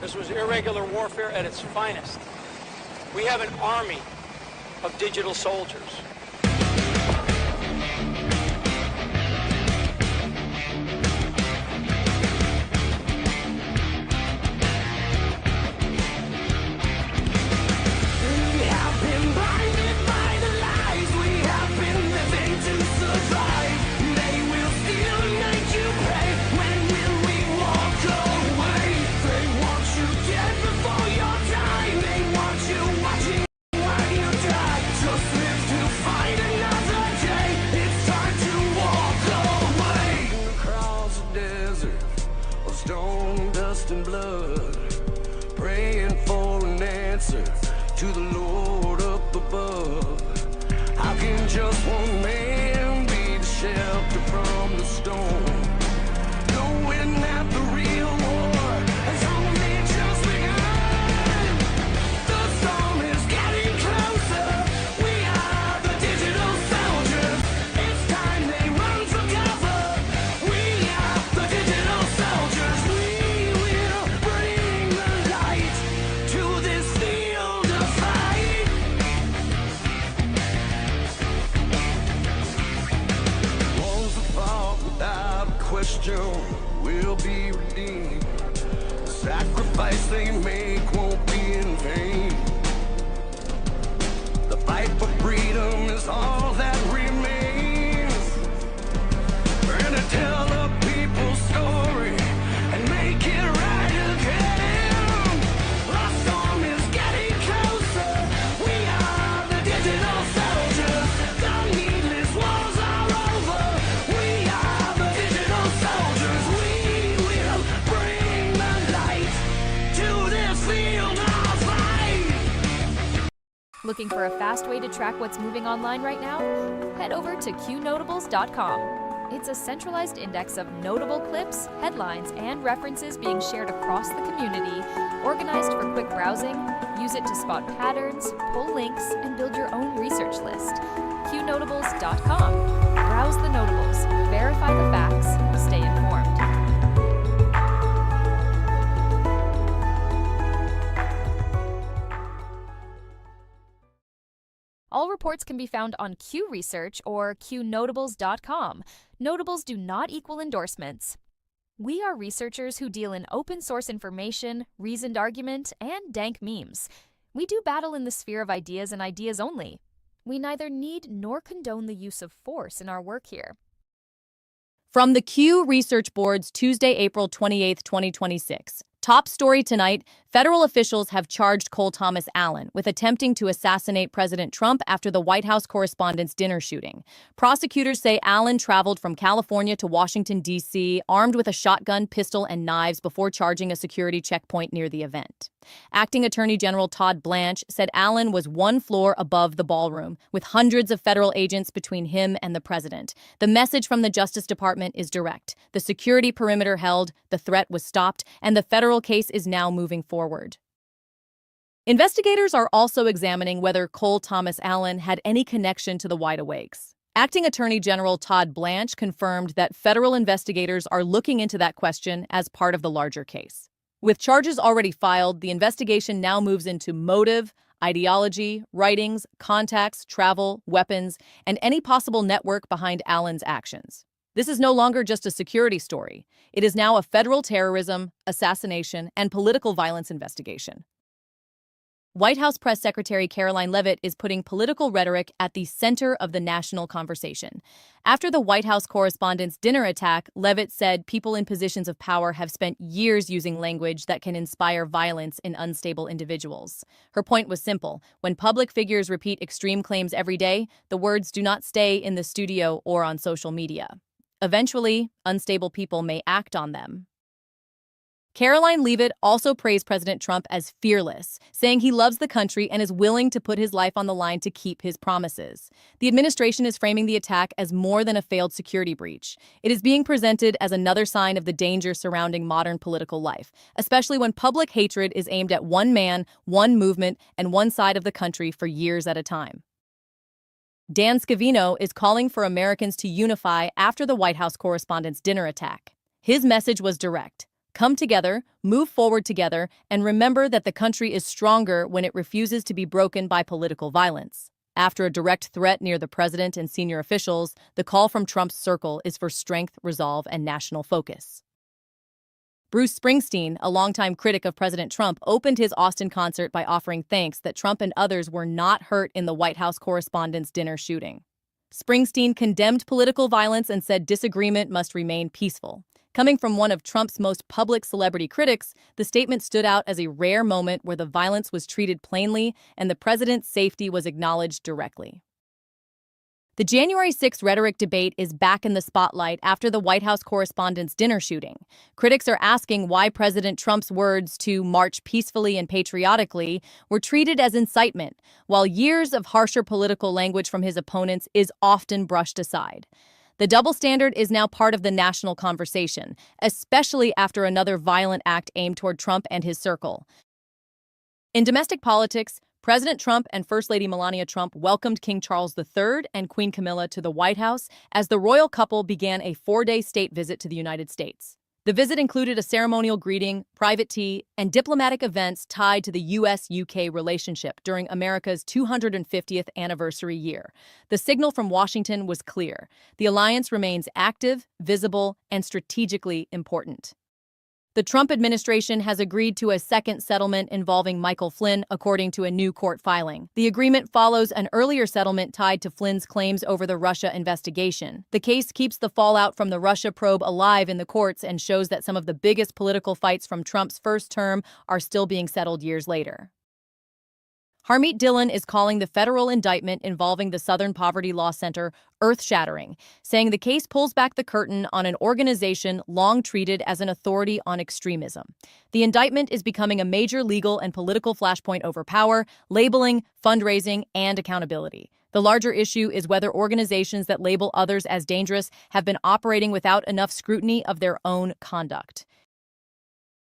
This was irregular warfare at its finest. We have an army of digital soldiers. And blood, praying for an answer to the Lord up above. How can just one man be the shelter from the storm, knowing that the real war has only just begun? The storm is getting closer. We are the digital soldiers. It's time they run for cover. We are the digital soldiers. Will be redeemed. The sacrifice they make won't be in vain. The fight for freedom is all that remains. We're gonna tell the people's story and make it right again. The storm is getting closer. We are the digital soldiers. The needless wars are over. We are the digital soldiers. We will bring the light to this field of fight. Looking for a fast way to track what's moving online right now? Head over to Qnotables.com. It's a centralized index of notable clips, headlines, and references being shared across the community, organized for quick browsing. Use it to spot patterns, pull links, and build your own research list. Qnotables.com. Browse the notables, verify the facts, stay informed. All reports can be found on Q Research or Qnotables.com. Notables do not equal endorsements. We are researchers who deal in open source information, reasoned argument, and dank memes. We do battle in the sphere of ideas and ideas only. We neither need nor condone the use of force in our work here. From the Q Research Board's Tuesday, April 28, 2026. Top story tonight, federal officials have charged Cole Tomas Allen with attempting to assassinate President Trump after the White House Correspondents Dinner shooting. Prosecutors say Allen traveled from California to Washington, D.C., armed with a shotgun, pistol, and knives before charging a security checkpoint near the event. Acting Attorney General Todd Blanche said Allen was one floor above the ballroom, with hundreds of federal agents between him and the president. The message from the Justice Department is direct. The security perimeter held, the threat was stopped, and the federal case is now moving forward. Investigators are also examining whether Cole Tomas Allen had any connection to the Wide Awakes. Acting Attorney General Todd Blanche confirmed that federal investigators are looking into that question as part of the larger case. With charges already filed, the investigation now moves into motive, ideology, writings, contacts, travel, weapons, and any possible network behind Allen's actions. This is no longer just a security story. It is now a federal terrorism, assassination, and political violence investigation. White House Press Secretary Karoline Leavitt is putting political rhetoric at the center of the national conversation. After the White House Correspondents Dinner attack, Leavitt said people in positions of power have spent years using language that can inspire violence in unstable individuals. Her point was simple. When public figures repeat extreme claims every day, the words do not stay in the studio or on social media. Eventually, unstable people may act on them. Karoline Leavitt also praised President Trump as fearless, saying he loves the country and is willing to put his life on the line to keep his promises. The administration is framing the attack as more than a failed security breach. It is being presented as another sign of the danger surrounding modern political life, especially when public hatred is aimed at one man, one movement, and one side of the country for years at a time. Dan Scavino is calling for Americans to unify after the White House Correspondents' Dinner attack. His message was direct. Come together, move forward together, and remember that the country is stronger when it refuses to be broken by political violence. After a direct threat near the president and senior officials, the call from Trump's circle is for strength, resolve, and national focus. Bruce Springsteen, a longtime critic of President Trump, opened his Austin concert by offering thanks that Trump and others were not hurt in the White House Correspondents Dinner shooting. Springsteen condemned political violence and said disagreement must remain peaceful. Coming from one of Trump's most public celebrity critics, the statement stood out as a rare moment where the violence was treated plainly and the president's safety was acknowledged directly. The January 6 rhetoric debate is back in the spotlight after the White House Correspondents' Dinner shooting. Critics are asking why President Trump's words to march peacefully and patriotically were treated as incitement, while years of harsher political language from his opponents is often brushed aside. The double standard is now part of the national conversation, especially after another violent act aimed toward Trump and his circle. In domestic politics, President Trump and First Lady Melania Trump welcomed King Charles III and Queen Camilla to the White House as the royal couple began a 4-day state visit to the United States. The visit included a ceremonial greeting, private tea, and diplomatic events tied to the U.S.-UK relationship during America's 250th anniversary year. The signal from Washington was clear. The alliance remains active, visible, and strategically important. The Trump administration has agreed to a second settlement involving Michael Flynn, according to a new court filing. The agreement follows an earlier settlement tied to Flynn's claims over the Russia investigation. The case keeps the fallout from the Russia probe alive in the courts and shows that some of the biggest political fights from Trump's first term are still being settled years later. Harmeet Dillon is calling the federal indictment involving the Southern Poverty Law Center earth-shattering, saying the case pulls back the curtain on an organization long treated as an authority on extremism. The indictment is becoming a major legal and political flashpoint over power, labeling, fundraising, and accountability. The larger issue is whether organizations that label others as dangerous have been operating without enough scrutiny of their own conduct.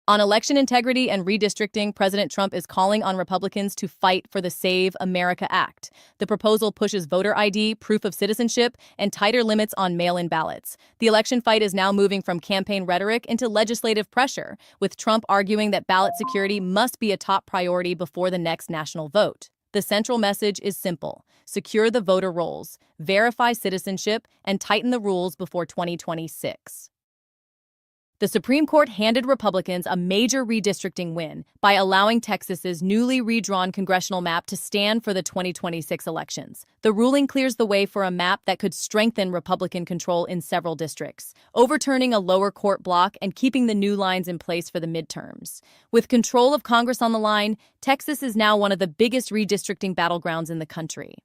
On election integrity and redistricting, President Trump is calling on Republicans to fight for the Save America Act. The proposal pushes voter ID, proof of citizenship, and tighter limits on mail-in ballots. The election fight is now moving from campaign rhetoric into legislative pressure, with Trump arguing that ballot security must be a top priority before the next national vote. The central message is simple: secure the voter rolls, verify citizenship, and tighten the rules before 2026. The Supreme Court handed Republicans a major redistricting win by allowing Texas's newly redrawn congressional map to stand for the 2026 elections. The ruling clears the way for a map that could strengthen Republican control in several districts, overturning a lower court block and keeping the new lines in place for the midterms. With control of Congress on the line, Texas is now one of the biggest redistricting battlegrounds in the country.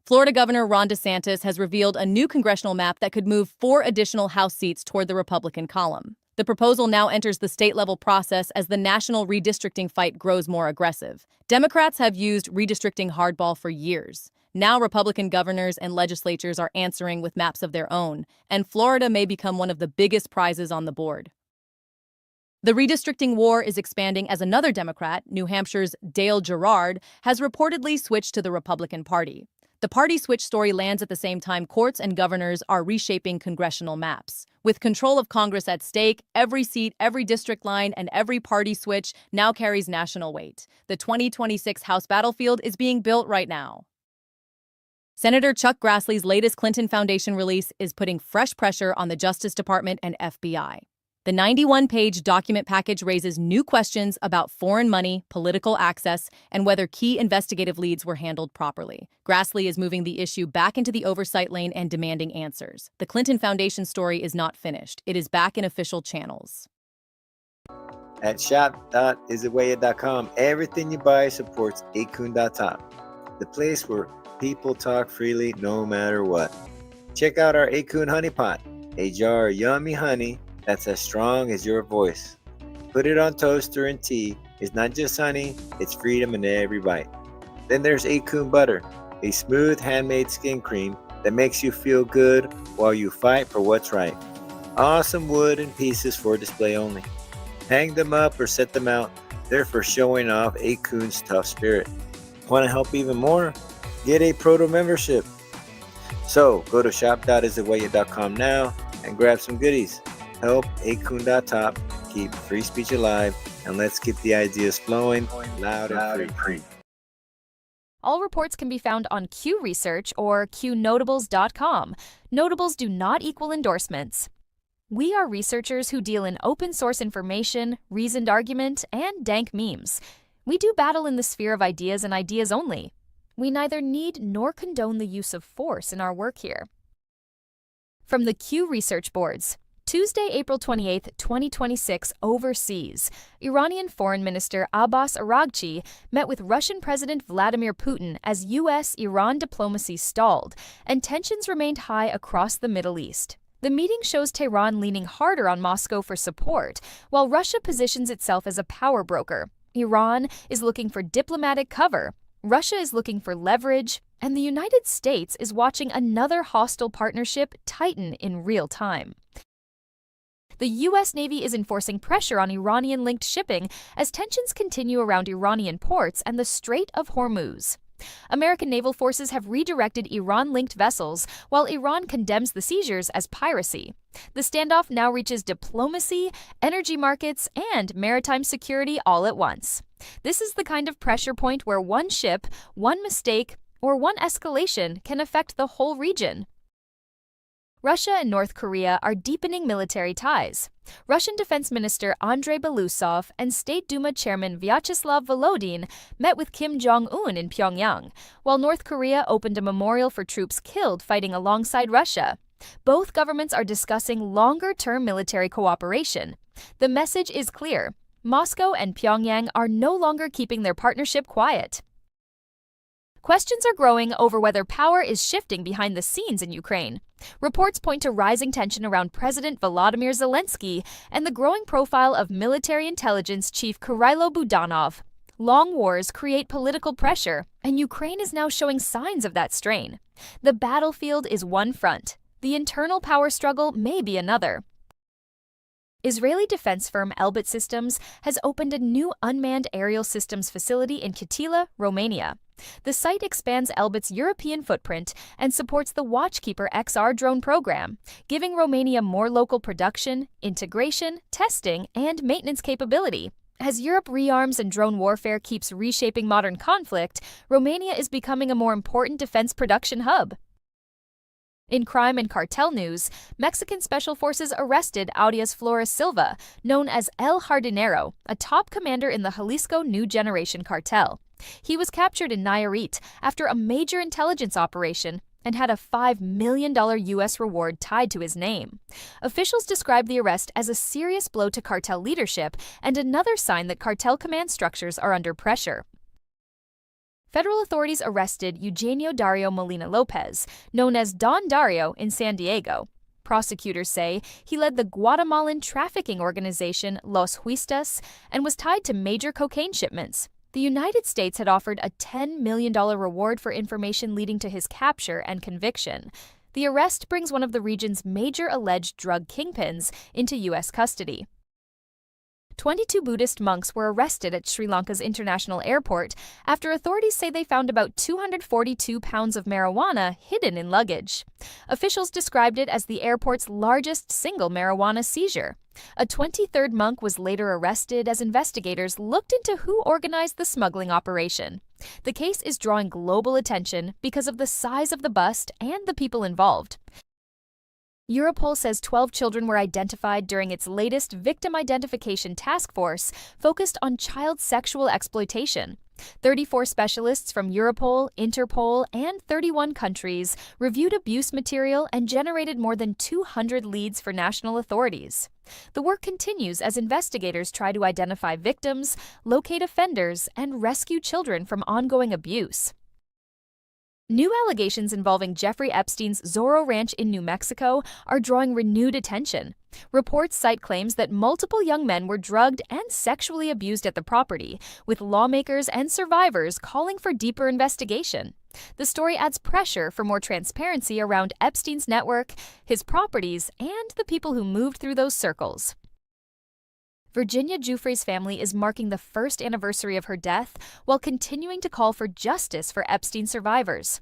Florida Governor Ron DeSantis has revealed a new congressional map that could move 4 additional House seats toward the Republican column. The proposal now enters the state-level process as the national redistricting fight grows more aggressive. Democrats have used redistricting hardball for years. Now Republican governors and legislatures are answering with maps of their own, and Florida may become one of the biggest prizes on the board. The redistricting war is expanding as another Democrat, New Hampshire's Dale Gerard, has reportedly switched to the Republican Party. The party switch story lands at the same time courts and governors are reshaping congressional maps. With control of Congress at stake, every seat, every district line, and every party switch now carries national weight. The 2026 House battlefield is being built right now. Senator Chuck Grassley's latest Clinton Foundation release is putting fresh pressure on the Justice Department and FBI. The 91-page document package raises new questions about foreign money, political access, and whether key investigative leads were handled properly. Grassley is moving the issue back into the oversight lane and demanding answers. The Clinton Foundation story is not finished. It is back in official channels. At shop.isitwaya.com, everything you buy supports Acun.top, the place where people talk freely no matter what. Check out our Acun Honey Pot, a jar of yummy honey that's as strong as your voice. Put it on toaster and tea. It's not just honey, it's freedom in every bite. Then there's Acun Butter, a smooth handmade skin cream that makes you feel good while you fight for what's right. Awesome wood and pieces for display only. Hang them up or set them out. They're for showing off Acun's tough spirit. Want to help even more? Get a proto membership. So go to shop.isitwaya.com now and grab some goodies. Help akun.top keep free speech alive, and let's keep the ideas flowing loud and free. All reports can be found on Q Research or Qnotables.com. Notables do not equal endorsements. We are researchers who deal in open source information, reasoned argument, and dank memes. We do battle in the sphere of ideas and ideas only. We neither need nor condone the use of force in our work here. From the Q Research Boards, Tuesday, April 28, 2026, overseas, Iranian Foreign Minister Abbas Araghchi met with Russian President Vladimir Putin as U.S.-Iran diplomacy stalled, and tensions remained high across the Middle East. The meeting shows Tehran leaning harder on Moscow for support, while Russia positions itself as a power broker. Iran is looking for diplomatic cover, Russia is looking for leverage, and the United States is watching another hostile partnership tighten in real time. The U.S. Navy is enforcing pressure on Iranian-linked shipping as tensions continue around Iranian ports and the Strait of Hormuz. American naval forces have redirected Iran-linked vessels, while Iran condemns the seizures as piracy. The standoff now reaches diplomacy, energy markets, and maritime security all at once. This is the kind of pressure point where one ship, one mistake, or one escalation can affect the whole region. Russia and North Korea are deepening military ties. Russian Defense Minister Andrei Belousov and State Duma Chairman Vyacheslav Volodin met with Kim Jong-un in Pyongyang, while North Korea opened a memorial for troops killed fighting alongside Russia. Both governments are discussing longer-term military cooperation. The message is clear: Moscow and Pyongyang are no longer keeping their partnership quiet. Questions are growing over whether power is shifting behind the scenes in Ukraine. Reports point to rising tension around President Volodymyr Zelensky and the growing profile of military intelligence chief Kyrylo Budanov. Long wars create political pressure, and Ukraine is now showing signs of that strain. The battlefield is one front. The internal power struggle may be another. Israeli defense firm Elbit Systems has opened a new unmanned aerial systems facility in Qnotables, Romania. The site expands Elbit's European footprint and supports the Watchkeeper XR drone program, giving Romania more local production, integration, testing, and maintenance capability. As Europe rearms and drone warfare keeps reshaping modern conflict, Romania is becoming a more important defense production hub. In crime and cartel news, Mexican special forces arrested Audias Flores Silva, known as El Jardinero, a top commander in the Jalisco New Generation cartel. He was captured in Nayarit after a major intelligence operation and had a $5 million U.S. reward tied to his name. Officials described the arrest as a serious blow to cartel leadership and another sign that cartel command structures are under pressure. Federal authorities arrested Eugenio Dario Molina Lopez, known as Don Dario, in San Diego. Prosecutors say he led the Guatemalan trafficking organization Los Huistas and was tied to major cocaine shipments. The United States had offered a $10 million reward for information leading to his capture and conviction. The arrest brings one of the region's major alleged drug kingpins into U.S. custody. 22 Buddhist monks were arrested at Sri Lanka's international airport after authorities say they found about 242 pounds of marijuana hidden in luggage. Officials described it as the airport's largest single marijuana seizure. A 23rd monk was later arrested as investigators looked into who organized the smuggling operation. The case is drawing global attention because of the size of the bust and the people involved. Europol says 12 children were identified during its latest victim identification task force focused on child sexual exploitation. 34 specialists from Europol, Interpol, and 31 countries reviewed abuse material and generated more than 200 leads for national authorities. The work continues as investigators try to identify victims, locate offenders, and rescue children from ongoing abuse. New allegations involving Jeffrey Epstein's Zorro Ranch in New Mexico are drawing renewed attention. Reports cite claims that multiple young men were drugged and sexually abused at the property, with lawmakers and survivors calling for deeper investigation. The story adds pressure for more transparency around Epstein's network, his properties, and the people who moved through those circles. Virginia Giuffre's family is marking the first anniversary of her death while continuing to call for justice for Epstein survivors.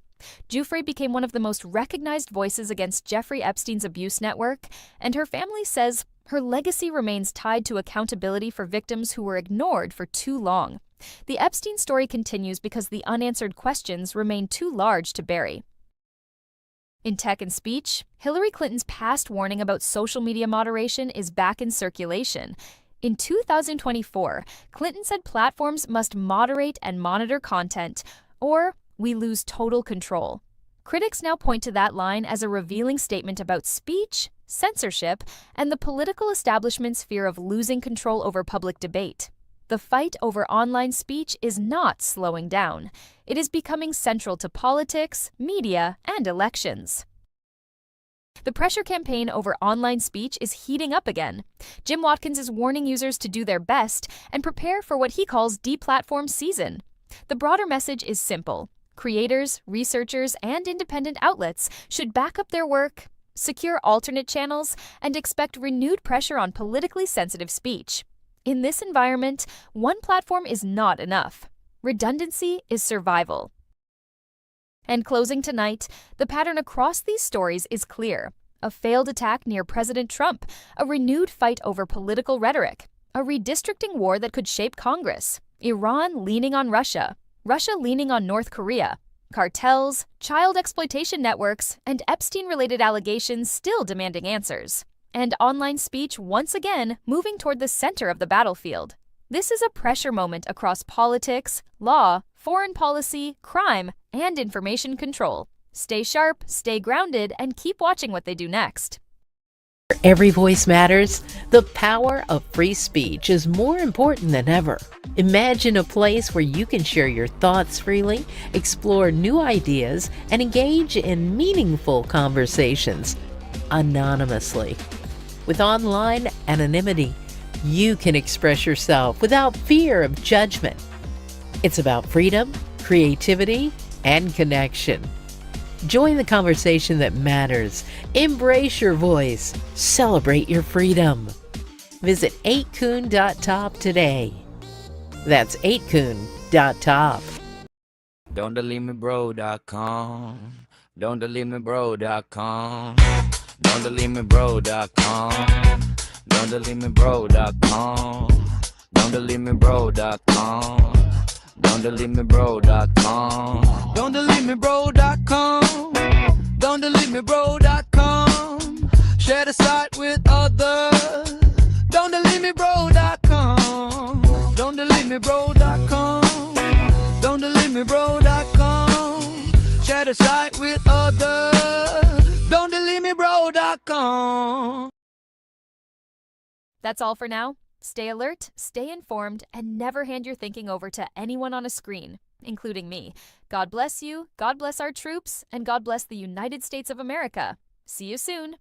Giuffre became one of the most recognized voices against Jeffrey Epstein's abuse network, and her family says her legacy remains tied to accountability for victims who were ignored for too long. The Epstein story continues because the unanswered questions remain too large to bury. In tech and speech, Hillary Clinton's past warning about social media moderation is back in circulation. In 2024, Clinton said platforms must moderate and monitor content, or we lose total control. Critics now point to that line as a revealing statement about speech, censorship, and the political establishment's fear of losing control over public debate. The fight over online speech is not slowing down. It is becoming central to politics, media, and elections. The pressure campaign over online speech is heating up again. Jim Watkins is warning users to do their best and prepare for what he calls deplatform season. The broader message is simple. Creators, researchers, and independent outlets should back up their work, secure alternate channels, and expect renewed pressure on politically sensitive speech. In this environment, one platform is not enough. Redundancy is survival. And closing tonight, the pattern across these stories is clear. A failed attack near President Trump, a renewed fight over political rhetoric, a redistricting war that could shape Congress, Iran leaning on Russia, Russia leaning on North Korea, cartels, child exploitation networks, and Epstein-related allegations still demanding answers. And online speech once again moving toward the center of the battlefield. This is a pressure moment across politics, law, foreign policy, crime, and information control. Stay sharp, stay grounded, and keep watching what they do next. Every voice matters. The power of free speech is more important than ever. Imagine a place where you can share your thoughts freely, explore new ideas, and engage in meaningful conversations anonymously. With online anonymity, you can express yourself without fear of judgment. It's about freedom, creativity, and connection. Join the conversation that matters. Embrace your voice. Celebrate your freedom. Visit 8kun.top today. That's 8kun.top. Don'tDeleteMeBro.com. Don'tDeleteMeBro.com. Don'tDeleteMeBro.com. Don'tDeleteMeBro.com. Don'tDeleteMeBro.com. Don'tDeleteMeBro.com. Don'tDeleteMeBro.com. Don'tDeleteMeBro.com. Share the site with others. Don'tDeleteMeBro.com. Don'tDeleteMeBro.com. Don'tDeleteMeBro.com. Share the site with others. Don'tDeleteMeBro.com. That's all for now. Stay alert, stay informed, and never hand your thinking over to anyone on a screen, including me. God bless you, God bless our troops, and God bless the United States of America. See you soon.